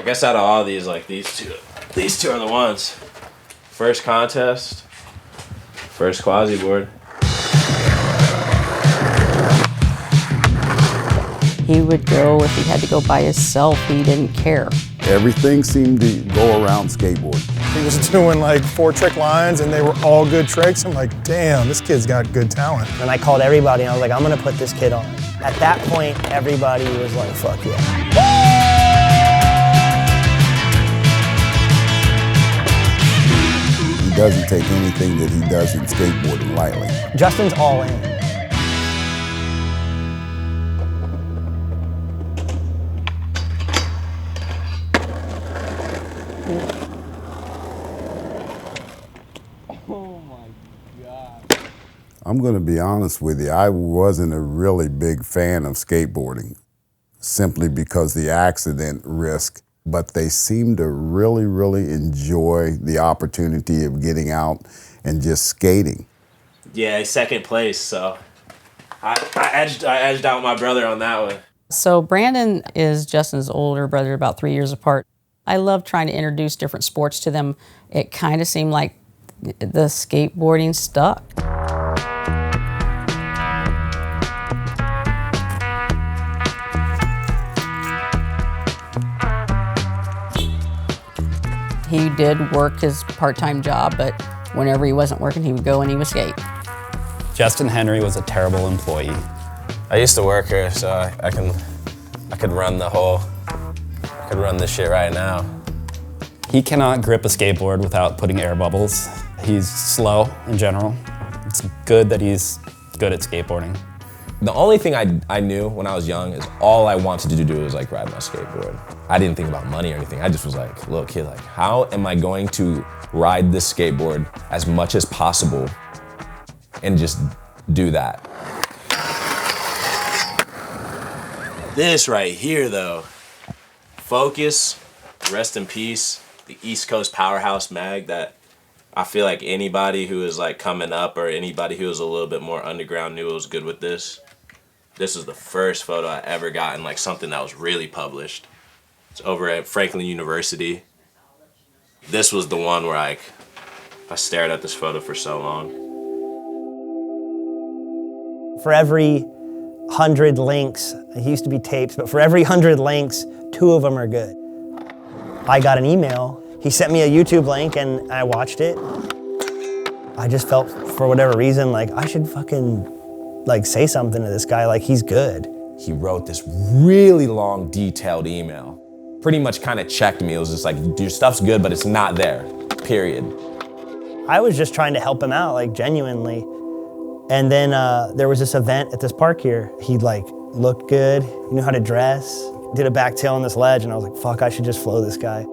I guess out of all these, like these two are the ones. First contest, first quasi board. He would go, if he had to go by himself, he didn't care. Everything seemed to go around skateboard. He was doing like 4 trick lines and they were all good tricks. I'm like, damn, this kid's got good talent. And I called everybody and I was like, I'm gonna put this kid on. At that point, everybody was like, fuck yeah. He doesn't take anything that he does in skateboarding lightly. Justin's all in. I'm going to be honest with you, I wasn't a really big fan of skateboarding, simply because the accident risk, but they seem to really, really enjoy the opportunity of getting out and just skating. Yeah, he's second place, so I edged out my brother on that one. So Brandon is Justin's older brother, about 3 years apart. I love trying to introduce different sports to them. It kind of seemed like the skateboarding stuck. He did work his part-time job, but whenever he wasn't working, he would go and he would skate. Justin Henry was a terrible employee. I used to work here, so I could run this shit right now. He cannot grip a skateboard without putting air bubbles. He's slow in general. It's good that he's good at skateboarding. The only thing I knew when I was young is all I wanted to do was like ride my skateboard. I didn't think about money or anything. I just was like, little kid, like, how am I going to ride this skateboard as much as possible and just do that? This right here, though, Focus, rest in peace, the East Coast Powerhouse mag that I feel like anybody who is like coming up or anybody who is a little bit more underground knew it was good with this. This is the first photo I ever got in like something that was really published. It's over at Franklin University. This was the one where I stared at this photo for so long. For every 100 links, it used to be tapes, but for every 100 links, 2 of them are good. I got an email. He sent me a YouTube link and I watched it. I just felt, for whatever reason, like I should fucking like say something to this guy, like he's good. He wrote this really long, detailed email. Pretty much kind of checked me. It was just like, your stuff's good, but it's not there, period. I was just trying to help him out, like genuinely. And then there was this event at this park here. He like looked good, he knew how to dress, did a back tail on this ledge, and I was like, fuck, I should just flow this guy.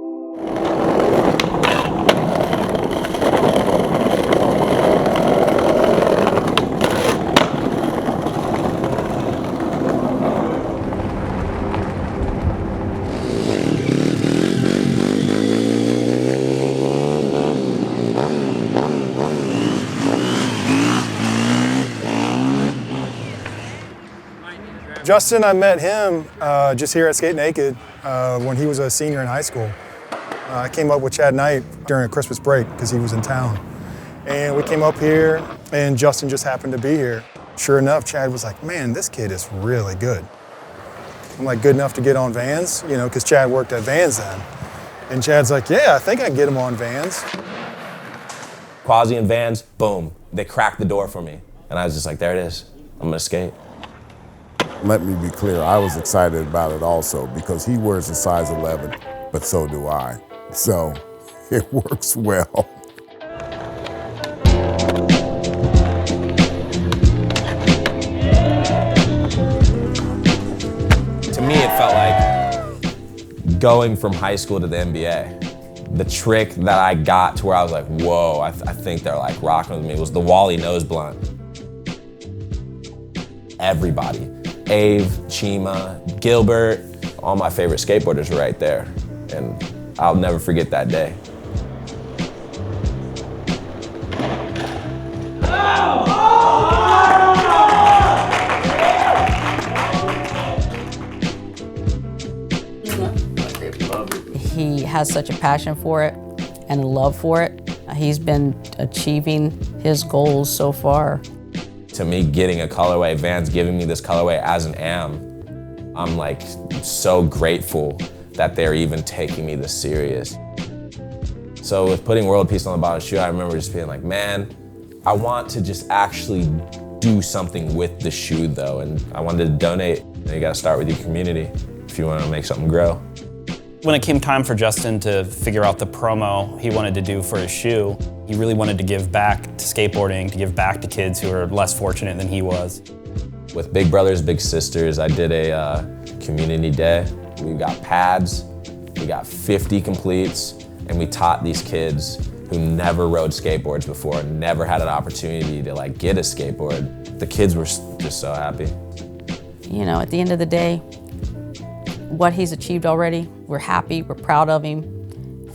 Justin, I met him just here at Skate Naked when he was a senior in high school. I came up with Chad Knight during a Christmas break because he was in town. And we came up here and Justin just happened to be here. Sure enough, Chad was like, man, this kid is really good. I'm like, good enough to get on Vans, you know, because Chad worked at Vans then. And Chad's like, yeah, I think I can get him on Vans. Quasi and Vans, boom, they cracked the door for me. And I was just like, there it is, I'm gonna skate. Let me be clear, I was excited about it also because he wears a size 11, but so do I. So it works well. To me, it felt like going from high school to the NBA. The trick that I got to where I was like, whoa, I think they're like rocking with me was the Wally nose blunt. Everybody. Ave, Chima, Gilbert, all my favorite skateboarders were right there. And I'll never forget that day. has such a passion for it and a love for it. He's been achieving his goals so far. To me, getting a colorway, Vans giving me this colorway as an AM, I'm like so grateful that they're even taking me this serious. So with putting World Peace on the bottom of the shoe, I remember just being like, man, I want to just actually do something with the shoe though, and I wanted to donate. You gotta start with your community if you wanna make something grow. When it came time for Justin to figure out the promo he wanted to do for his shoe, he really wanted to give back to skateboarding, to give back to kids who are less fortunate than he was. With Big Brothers Big Sisters, I did a community day. We got pads, we got 50 completes, and we taught these kids who never rode skateboards before, never had an opportunity to like get a skateboard. The kids were just so happy. You know, at the end of the day, what he's achieved already, we're happy, we're proud of him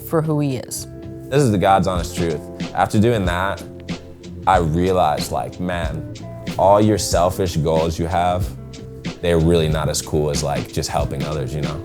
for who he is. This is the God's honest truth. After doing that, I realized like, man, all your selfish goals you have, they're really not as cool as like just helping others, you know?